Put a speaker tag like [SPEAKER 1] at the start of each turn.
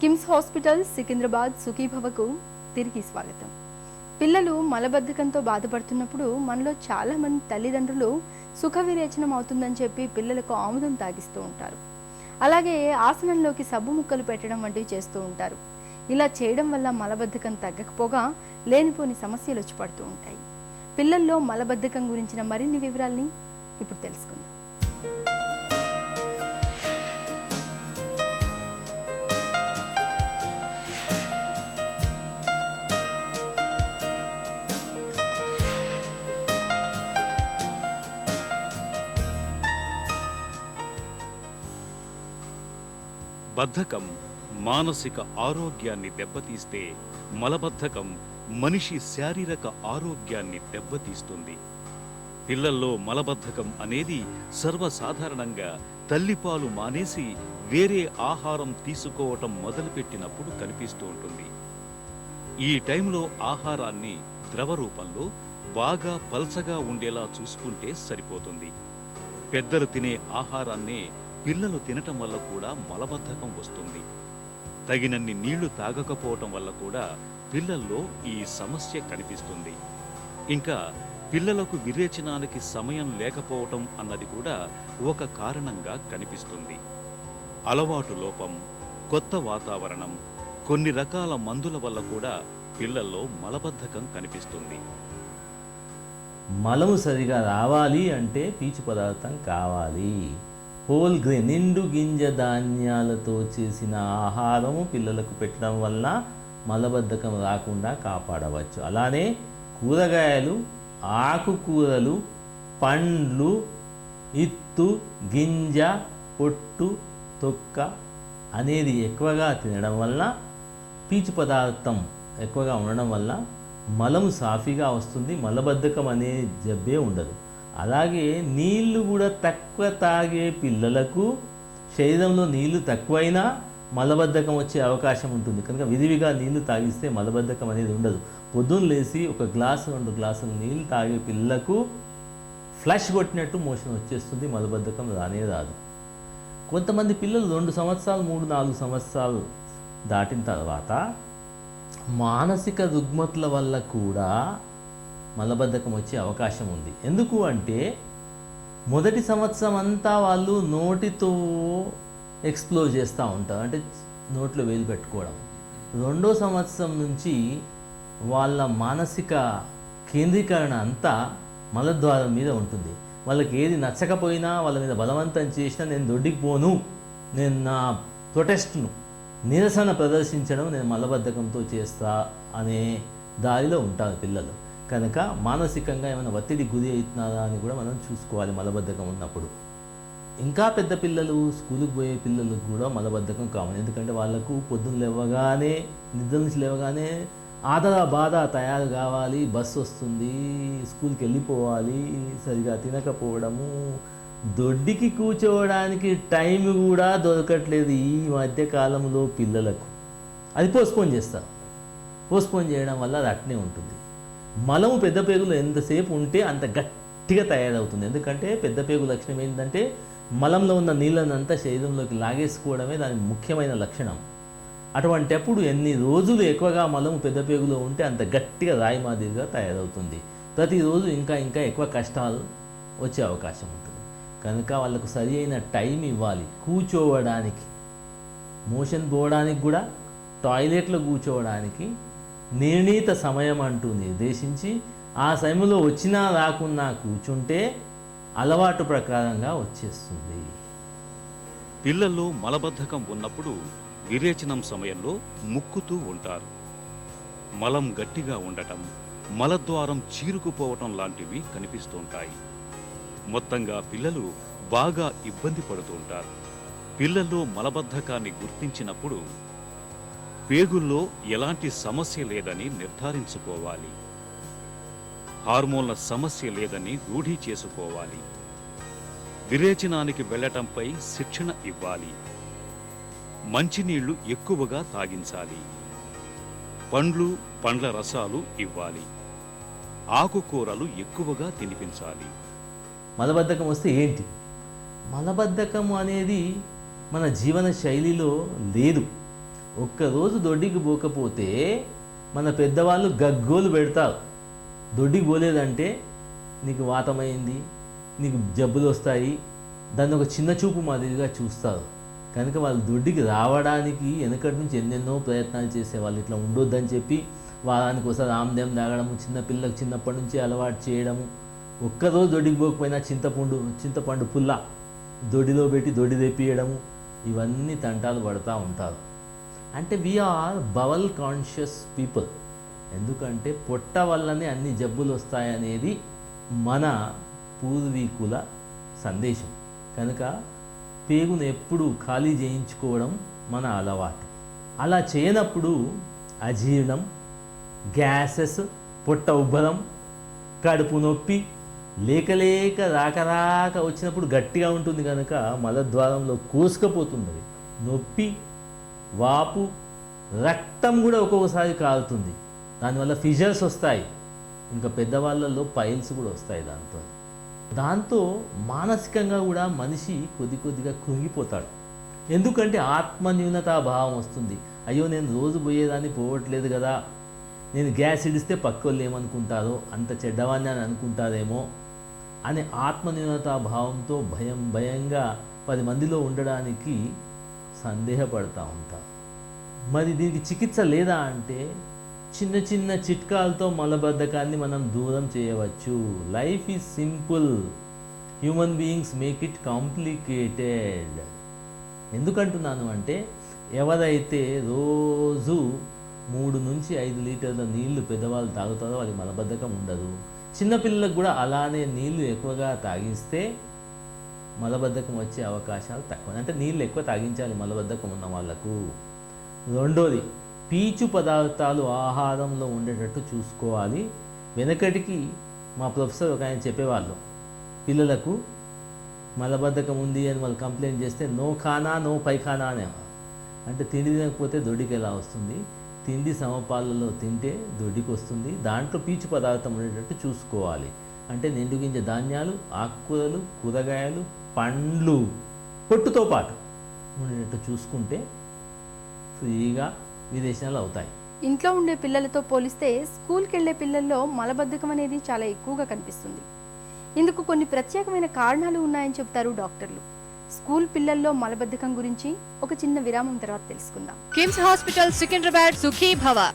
[SPEAKER 1] KIMS hospital Secunderabad సుఖీభవకు తిరిగి స్వాగతం. పిల్లలు మలబద్ధకంతో బాధపడుతున్నప్పుడు మనలో చాలా మంది తల్లిదండ్రులు సుఖ విరేచనం అవుతుందని చెప్పి పిల్లలకు ఆముదం తాగిస్తూ ఉంటారు. అలాగే ఆసనంలోకి సబ్బు ముక్కలు పెట్టడం వంటివి చేస్తూ ఉంటారు. ఇలా చేయడం వల్ల మలబద్ధకం తగ్గకపోగా లేనిపోని సమస్యలు వచ్చి పడుతూ ఉంటాయి. పిల్లల్లో మలబద్ధకం గురించిన మరిన్ని వివరాల్ని ఇప్పుడు తెలుసుకుందాం.
[SPEAKER 2] బద్ధకం మానసిక ఆరోగ్యాన్ని దెబ్బతీస్తే మలబద్ధకం మనిషి శారీరక ఆరోగ్యాన్ని దెబ్బతీస్తుంది. పిల్లల్లో మలబద్ధకం అనేది సర్వసాధారణంగా తల్లిపాలు మానేసి వేరే ఆహారం తీసుకోవటం మొదలుపెట్టినప్పుడు కనిపిస్తూ ఉంటుంది. ఈ టైంలో ఆహారాన్ని ద్రవ రూపంలో బాగా పల్చగా ఉండేలా చూసుకుంటే సరిపోతుంది. పెద్దలు తినే ఆహారాన్నే పిల్లలు తినటం వల్ల కూడా మలబద్ధకం వస్తుంది. తగినన్ని నీళ్లు తాగకపోవటం వల్ల కూడా పిల్లల్లో ఈ సమస్య కనిపిస్తుంది. ఇంకా పిల్లలకు విరేచనానికి సమయం లేకపోవటం అన్నది కూడా ఒక కారణంగా కనిపిస్తుంది. అలవాటు లోపం, కొత్త వాతావరణం, కొన్ని రకాల మందుల వల్ల కూడా పిల్లల్లో మలబద్ధకం కనిపిస్తుంది.
[SPEAKER 3] మలము సరిగా రావాలి అంటే పీచు పదార్థం కావాలి. హోల్ గ్రెయిన్ నిండు గింజ ధాన్యాలతో చేసిన ఆహారము పిల్లలకు పెట్టడం వల్ల మలబద్ధకం రాకుండా కాపాడవచ్చు. అలానే కూరగాయలు, ఆకుకూరలు, పండ్లు, ఇత్తు, గింజ, పొట్టు, తొక్క అనేది ఎక్కువగా తినడం వల్ల పీచు పదార్థం ఎక్కువగా ఉండడం వల్ల మలము సాఫీగా వస్తుంది. మలబద్ధకం అనే జబ్బే ఉండదు. అలాగే నీళ్లు కూడా తక్కువ తాగే పిల్లలకు శరీరంలో నీళ్లు తక్కువైనా మలబద్ధకం వచ్చే అవకాశం ఉంటుంది. కనుక విధివిగా నీళ్లు తాగిస్తే మలబద్ధకం అనేది ఉండదు. పొద్దున్న లేచి ఒక గ్లాసు 2 గ్లాసులు నీళ్లు తాగే పిల్లలకు ఫ్లష్ కొట్టినట్టు మోషన్ వచ్చేస్తుంది. మలబద్ధకం రానే రాదు. కొంతమంది పిల్లలు 2 సంవత్సరాలు 3-4 సంవత్సరాలు దాటిన తర్వాత మానసిక రుగ్మతల వల్ల కూడా మలబద్ధకం వచ్చే అవకాశం ఉంది. ఎందుకు అంటే మొదటి సంవత్సరం అంతా వాళ్ళు నోటితో ఎక్స్ప్లోర్ చేస్తూ ఉంటారు, అంటే నోట్లో వేలు పెట్టుకోవడం. 2వ సంవత్సరం నుంచి వాళ్ళ మానసిక కేంద్రీకరణ అంతా మలద్వారం మీద ఉంటుంది. వాళ్ళకి ఏది నచ్చకపోయినా, వాళ్ళ మీద బలవంతం చేసినా నేను దొడ్డికి పోను, నేను నా ప్రొటెస్ట్ను నిరసన ప్రదర్శించడం నేను మలబద్ధకంతో చేస్తా అనే దారిలో ఉంటారు పిల్లలు. కనుక మానసికంగా ఏమైనా ఒత్తిడి గురి అవుతున్నారా అని కూడా మనం చూసుకోవాలి మలబద్ధకం ఉన్నప్పుడు. ఇంకా పెద్ద పిల్లలు, స్కూల్కి పోయే పిల్లలకు కూడా మలబద్ధకం కావాలి. ఎందుకంటే వాళ్ళకు పొద్దున్న లేవగానే, నిద్ర నుంచి లేవగానే ఆదర బాధ తయారు కావాలి, బస్సు వస్తుంది, స్కూల్కి వెళ్ళిపోవాలి, సరిగా తినకపోవడము, దొడ్డికి కూర్చోవడానికి టైం కూడా దొరకట్లేదు ఈ మధ్యకాలంలో పిల్లలకు. అది పోస్ట్పోన్ చేస్తారు. పోస్ట్పోన్ చేయడం వల్ల అది అట్నే ఉంటుంది. మలము పెద్ద పేగులో ఎంతసేపు ఉంటే అంత గట్టిగా తయారవుతుంది. ఎందుకంటే పెద్ద పేగు లక్షణం ఏంటంటే మలంలో ఉన్న నీళ్ళనంతా శరీరంలోకి లాగేసుకోవడమే దాని ముఖ్యమైన లక్షణం. అటువంటప్పుడు ఎన్ని రోజులు ఎక్కువగా మలము పెద్ద పేగులో ఉంటే అంత గట్టిగా రాయి మాదిరిగా తయారవుతుంది. ప్రతిరోజు ఇంకా ఇంకా ఎక్కువ కష్టాలు వచ్చే అవకాశం ఉంటుంది. కనుక వాళ్ళకు సరి అయిన టైం ఇవ్వాలి. కూర్చోవడానికి, మోషన్ పోవడానికి కూడా, టాయిలెట్లో కూర్చోవడానికి నిర్ణీత సమయం అంటూ నిర్దేశించి ఆ సమయంలో వచ్చినా రాకున్నా కూర్చుంటే అలవాటు ప్రకారంగా వచ్చేస్తుంది.
[SPEAKER 2] పిల్లల్లో మలబద్ధకం ఉన్నప్పుడు విరేచనం సమయంలో ముక్కుతూ ఉంటారు. మలం గట్టిగా ఉండటం, మలద్వారం చీరుకుపోవటం లాంటివి కనిపిస్తుంటాయి. మొత్తంగా పిల్లలు బాగా ఇబ్బంది పడుతూ ఉంటారు. పిల్లల్లో మలబద్ధకాన్ని గుర్తించినప్పుడు పేగుల్లో ఎలాంటి సమస్య లేదని నిర్ధారించుకోవాలి. హార్మోన్ల సమస్య లేదని రూఢీ చేసుకోవాలి. విరేచనానికి వెళ్లటంపై శిక్షణ ఇవ్వాలి. మంచినీళ్లు ఎక్కువగా తాగించాలి. పండ్లు, పండ్ల రసాలు ఇవ్వాలి. ఆకుకూరలు ఎక్కువగా తినిపించాలి.
[SPEAKER 3] మలబద్ధకం వస్తే ఏంటి? మలబద్ధకం అనేది మన జీవన శైలిలో లేదు. ఒక్కరోజు దొడ్డికి పోకపోతే మన పెద్దవాళ్ళు గగ్గోలు పెడతారు. దొడ్డికి పోలేదంటే నీకు వాతమైంది, నీకు జబ్బులు వస్తాయి, దాన్ని ఒక చిన్న చూపు మాదిరిగా చూస్తారు. కనుక వాళ్ళు దొడ్డికి రావడానికి వెనకటి నుంచి ఎన్నెన్నో ప్రయత్నాలు చేసేవాళ్ళు. ఇట్లా ఉండొద్దని చెప్పి వారానికి ఒకసారి ఆమ్దేం తాగడము, చిన్నపిల్లలకు చిన్నప్పటి నుంచి అలవాటు చేయడము. ఒక్కరోజు దొడ్డికి పోకపోయినా చింతపండు పుల్ల దొడ్డిలో పెట్టి దొడ్డి తెప్పియడము, ఇవన్నీ తంటాలు పడుతూ ఉంటారు. అంటే వీఆర్ బవల్ కాన్షియస్ పీపుల్. ఎందుకంటే పొట్ట వల్లనే అన్ని జబ్బులు వస్తాయనేది మన పూర్వీకుల సందేశం. కనుక పేగును ఎప్పుడు ఖాళీ చేయించుకోవడం మన అలవాటు. అలా చేయనప్పుడు అజీర్ణం, గ్యాసెస్, పొట్ట ఉబ్బరం, కడుపు నొప్పి, లేక రాక వచ్చినప్పుడు గట్టిగా ఉంటుంది కనుక మలద్వారంలో కోసుకపోతుంది. నొప్పి, వాపు, రక్తం కూడా ఒక్కొక్కసారి కారుతుంది. దానివల్ల ఫిజర్స్ వస్తాయి. ఇంకా పెద్దవాళ్ళల్లో పైల్స్ కూడా వస్తాయి. దాంతో మానసికంగా కూడా మనిషి కొద్దిగా కృంగిపోతాడు. ఎందుకంటే ఆత్మన్యూనతా భావం వస్తుంది. అయ్యో నేను రోజు పోయేదాన్ని పోవట్లేదు కదా, నేను గ్యాస్ ఇడిస్తే పక్కోళ్ళు ఏమనుకుంటారో, అంత చెడ్డవాన్ని అని అనుకుంటారేమో అనే ఆత్మన్యూనతా భావంతో భయంగా 10 మందిలో ఉండడానికి సందేహపడతా ఉంటారు. మరి దీనికి చికిత్స లేదా అంటే చిన్న చిట్కాలతో మలబద్ధకాన్ని మనం దూరం చేయవచ్చు. Life is simple, human beings make it complicated. ఎందుకంటున్నాను అంటే ఎవరైతే రోజు 3 నుంచి 5 లీటర్ల నీళ్లు పెద్దవాళ్ళు తాగుతారో వాళ్ళకి మలబద్ధకం ఉండదు. చిన్నపిల్లలకు కూడా అలానే నీళ్లు ఎక్కువగా తాగిస్తే మలబద్ధకం వచ్చే అవకాశాలు తక్కువ. అంటే నీళ్ళు ఎక్కువ తాగించాలి మలబద్ధకం ఉన్న వాళ్ళకు. రెండోది, పీచు పదార్థాలు ఆహారంలో ఉండేటట్టు చూసుకోవాలి. వెనకటికి మా ప్రొఫెసర్ ఒక ఆయన చెప్పేవాళ్ళు, పిల్లలకు మలబద్ధకం ఉంది అని వాళ్ళు కంప్లైంట్ చేస్తే నో ఖానా నో పైఖానా అనే. అంటే తిండి తినకపోతే దొడ్డికి ఎలా వస్తుంది, తిండి సమపాలలో తింటే దొడ్డికి వస్తుంది. దాంట్లో పీచు పదార్థం ఉండేటట్టు చూసుకోవాలి. అంటే నిండుగింజ ధాన్యాలు, ఆకుకూరలు, కూరగాయలు, పండ్లు పొట్టుతో పాటు ఉండేటట్టు చూసుకుంటే ఫ్రీగా విరేచనాలు అవుతాయి.
[SPEAKER 1] ఇంట్లో ఉండే పిల్లలతో పోలిస్తే స్కూల్కి వెళ్ళే పిల్లల్లో మలబద్ధకం అనేది చాలా ఎక్కువగా కనిపిస్తుంది. ఇందుకు కొన్ని ప్రత్యేకమైన కారణాలు ఉన్నాయని చెప్తారు డాక్టర్లు. స్కూల్ పిల్లల్లో మలబద్ధకం గురించి ఒక చిన్న విరామం తర్వాత తెలుసుకుందాం.
[SPEAKER 4] కిమ్స్ హాస్పిటల్ సికింద్రాబాద్ సుఖీ భవ.